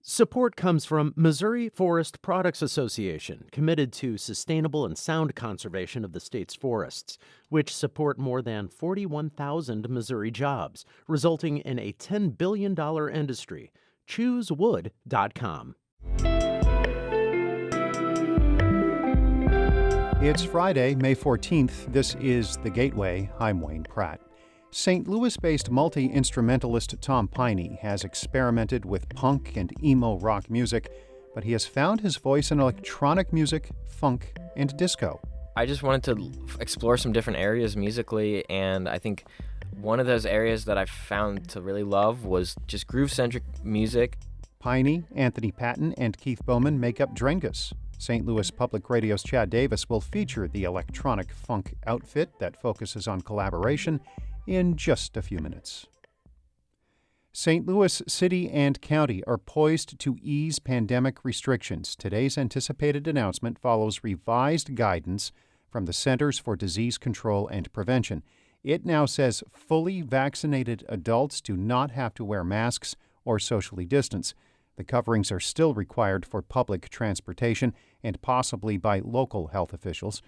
Support comes from Missouri Forest Products Association, committed to sustainable and sound conservation of the state's forests, which support more than 41,000 Missouri jobs, resulting in a $10 billion industry. ChooseWood.com. It's Friday, May 14th. This is The Gateway. I'm Wayne Pratt. St. Louis-based multi-instrumentalist Tom Pini has experimented with punk and emo rock music, but he has found his voice in electronic music, funk, and disco. I just wanted to explore some different areas musically, and I think one of those areas that I found to really love was just groove-centric music. Pini, Anthony Patton, and Keith Bowman make up Drangus. St. Louis Public Radio's Chad Davis will feature the electronic funk outfit that focuses on collaboration in just a few minutes. St. Louis City and County are poised to ease pandemic restrictions. Today's anticipated announcement follows revised guidance from the Centers for Disease Control and Prevention. It now says fully vaccinated adults do not have to wear masks or socially distance. The coverings are still required for public transportation and possibly by local health officials.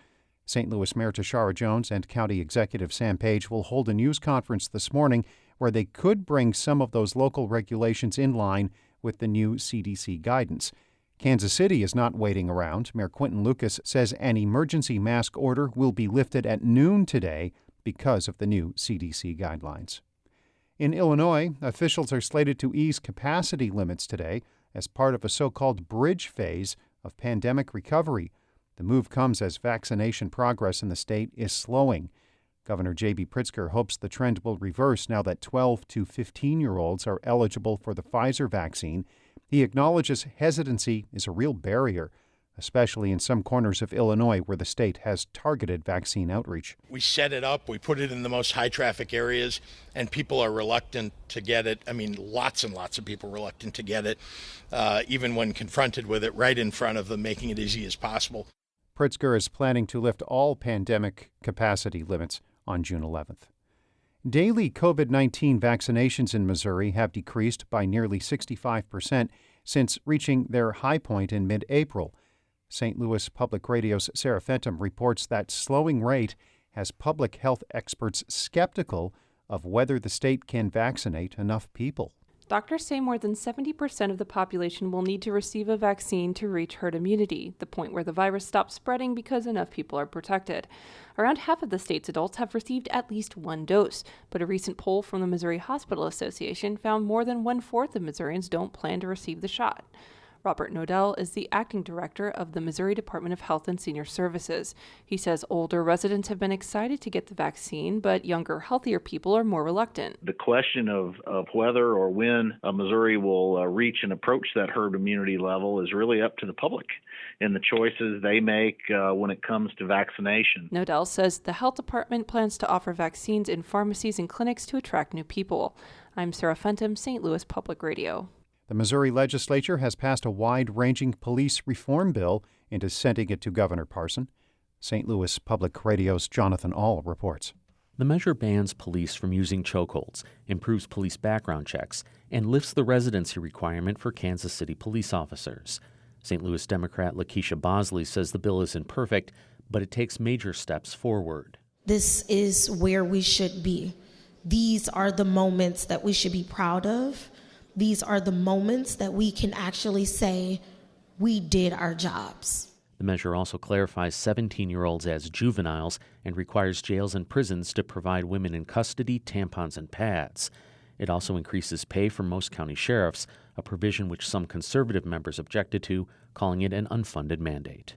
St. Louis Mayor Tashara Jones and County Executive Sam Page will hold a news conference this morning where they could bring some of those local regulations in line with the new CDC guidance. Kansas City is not waiting around. Mayor Quinton Lucas says an emergency mask order will be lifted at noon today because of the new CDC guidelines. In Illinois, officials are slated to ease capacity limits today as part of a so-called bridge phase of pandemic recovery. The move comes as vaccination progress in the state is slowing. Governor J.B. Pritzker hopes the trend will reverse now that 12 to 15-year-olds are eligible for the Pfizer vaccine. He acknowledges hesitancy is a real barrier, especially in some corners of Illinois where the state has targeted vaccine outreach. We set it up, we put it in the most high-traffic areas, and people are reluctant to get it. I mean, lots and lots of people reluctant to get it, even when confronted with it right in front of them, making it easy as possible. Pritzker is planning to lift all pandemic capacity limits on June 11th. Daily COVID-19 vaccinations in Missouri have decreased by nearly 65% since reaching their high point in mid-April. St. Louis Public Radio's Sarah Fenton reports that slowing rate has public health experts skeptical of whether the state can vaccinate enough people. Doctors say more than 70% of the population will need to receive a vaccine to reach herd immunity, the point where the virus stops spreading because enough people are protected. Around half of the state's adults have received at least one dose, but a recent poll from the Missouri Hospital Association found more than one-fourth of Missourians don't plan to receive the shot. Robert Nodell is the acting director of the Missouri Department of Health and Senior Services. He says older residents have been excited to get the vaccine, but younger, healthier people are more reluctant. The question of whether or when Missouri will reach and approach that herd immunity level is really up to the public and the choices they make when it comes to vaccination. Nodell says the health department plans to offer vaccines in pharmacies and clinics to attract new people. I'm Sarah Fenton, St. Louis Public Radio. The Missouri legislature has passed a wide-ranging police reform bill and is sending it to Governor Parson. St. Louis Public Radio's Jonathan Ahl reports. The measure bans police from using chokeholds, improves police background checks, and lifts the residency requirement for Kansas City police officers. St. Louis Democrat Lakeisha Bosley says the bill isn't perfect, but it takes major steps forward. This is where we should be. These are the moments that we should be proud of. These are the moments that we can actually say, we did our jobs. The measure also clarifies 17-year-olds as juveniles and requires jails and prisons to provide women in custody tampons and pads. It also increases pay for most county sheriffs, a provision which some conservative members objected to, calling it an unfunded mandate.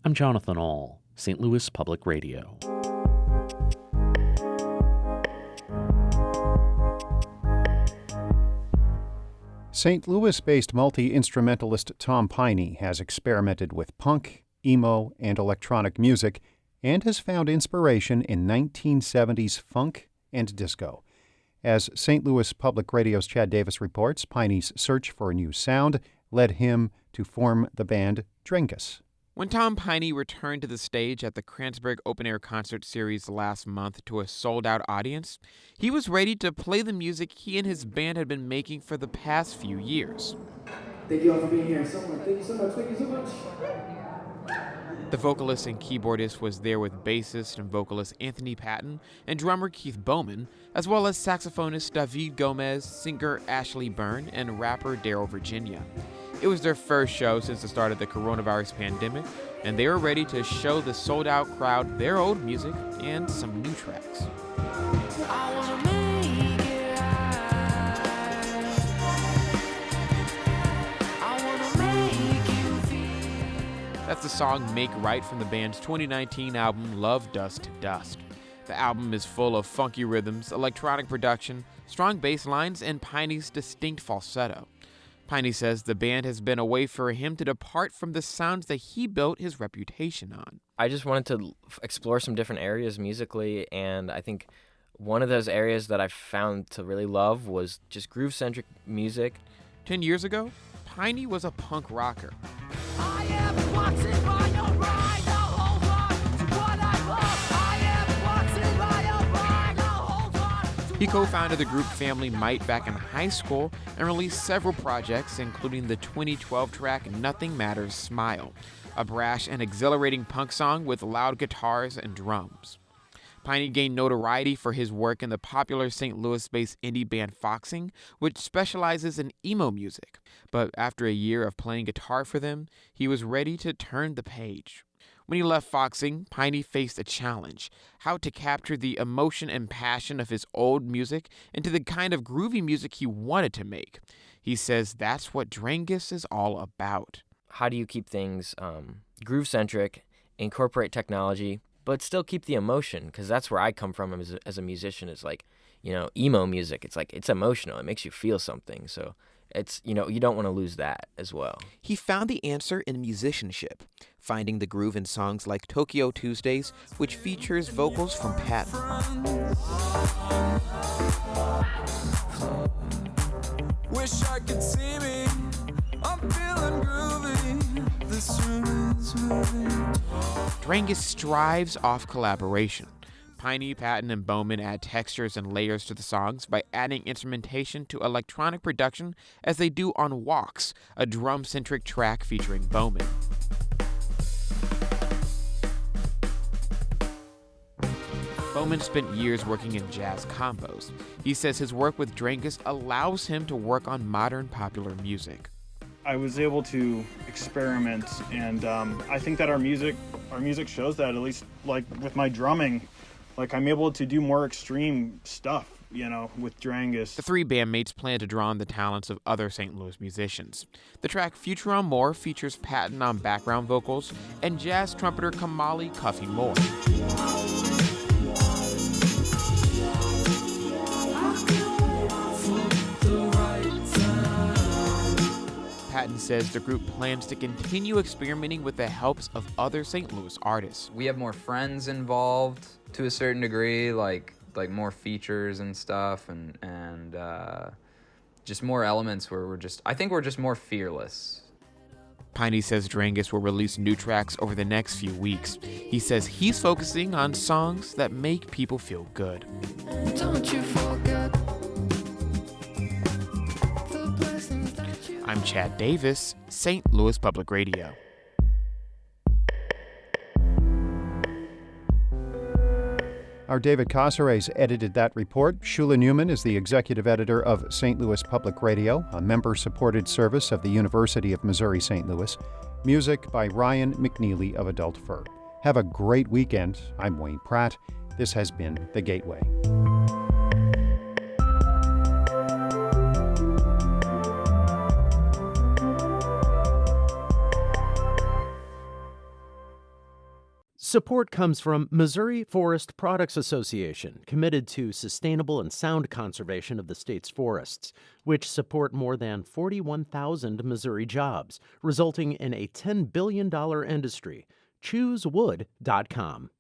I'm Jonathan Ahl, St. Louis Public Radio. St. Louis-based multi-instrumentalist Tom Pini has experimented with punk, emo, and electronic music and has found inspiration in 1970s funk and disco. As St. Louis Public Radio's Chad Davis reports, Pini's search for a new sound led him to form the band Drangus. When Tom Pini returned to the stage at the Kranzberg Open Air Concert Series last month to a sold-out audience, he was ready to play the music he and his band had been making for the past few years. Thank you all for being here so much. Thank you so much. Thank you so much. The vocalist and keyboardist was there with bassist and vocalist Anthony Patton and drummer Keith Bowman, as well as saxophonist David Gomez, singer Ashley Byrne, and rapper Daryl Virginia. It was their first show since the start of the coronavirus pandemic, and they were ready to show the sold-out crowd their old music and some new tracks. That's the song Make Right from the band's 2019 album Love Dust to Dust. The album is full of funky rhythms, electronic production, strong bass lines, and Pine's distinct falsetto. Pini says the band has been a way for him to depart from the sounds that he built his reputation on. I just wanted to explore some different areas musically, and I think one of those areas that I found to really love was just groove-centric music. 10 years ago, Pini was a punk rocker. I am boxing by your ride, I'll hold on to what I love. I am boxing by your ride, I'll hold on. He co-founded the group Family Might back in high school and released several projects, including the 2012 track Nothing Matters Smile, a brash and exhilarating punk song with loud guitars and drums. Pini gained notoriety for his work in the popular St. Louis-based indie band Foxing, which specializes in emo music. But after a year of playing guitar for them, he was ready to turn the page. When he left Foxing, Pini faced a challenge: how to capture the emotion and passion of his old music into the kind of groovy music he wanted to make. He says that's what Drangus is all about. How do you keep things groove-centric, incorporate technology, but still keep the emotion? Because that's where I come from as a musician. It's like, emo music. It's like, it's emotional. It makes you feel something. So it's, you don't want to lose that as well. He found the answer in musicianship, finding the groove in songs like Tokyo Tuesdays, which features vocals from Patton. Wish I could see me. I'm feeling groovy. This room is moving. Drangus strives off collaboration. Pini, Patton, and Bowman add textures and layers to the songs by adding instrumentation to electronic production, as they do on Walks, a drum-centric track featuring Bowman. Bowman spent years working in jazz combos. He says his work with Drangus allows him to work on modern popular music. I was able to experiment, and I think that our music shows that, at least like with my drumming. Like, I'm able to do more extreme stuff, with Drangus. The three bandmates plan to draw on the talents of other St. Louis musicians. The track Future on More features Patton on background vocals and jazz trumpeter Kamali Cuffy Moore. Patton says the group plans to continue experimenting with the helps of other St. Louis artists. We have more friends involved to a certain degree, like more features and stuff, and just more elements where I think we're just more fearless. Pini says Drangus will release new tracks over the next few weeks. He says he's focusing on songs that make people feel good. Don't you forget. I'm Chad Davis, St. Louis Public Radio. Our David Casares edited that report. Shula Newman is the executive editor of St. Louis Public Radio, a member-supported service of the University of Missouri-St. Louis. Music by Ryan McNeely of Adult Fur. Have a great weekend. I'm Wayne Pratt. This has been The Gateway. Support comes from Missouri Forest Products Association, committed to sustainable and sound conservation of the state's forests, which support more than 41,000 Missouri jobs, resulting in a $10 billion industry. ChooseWood.com.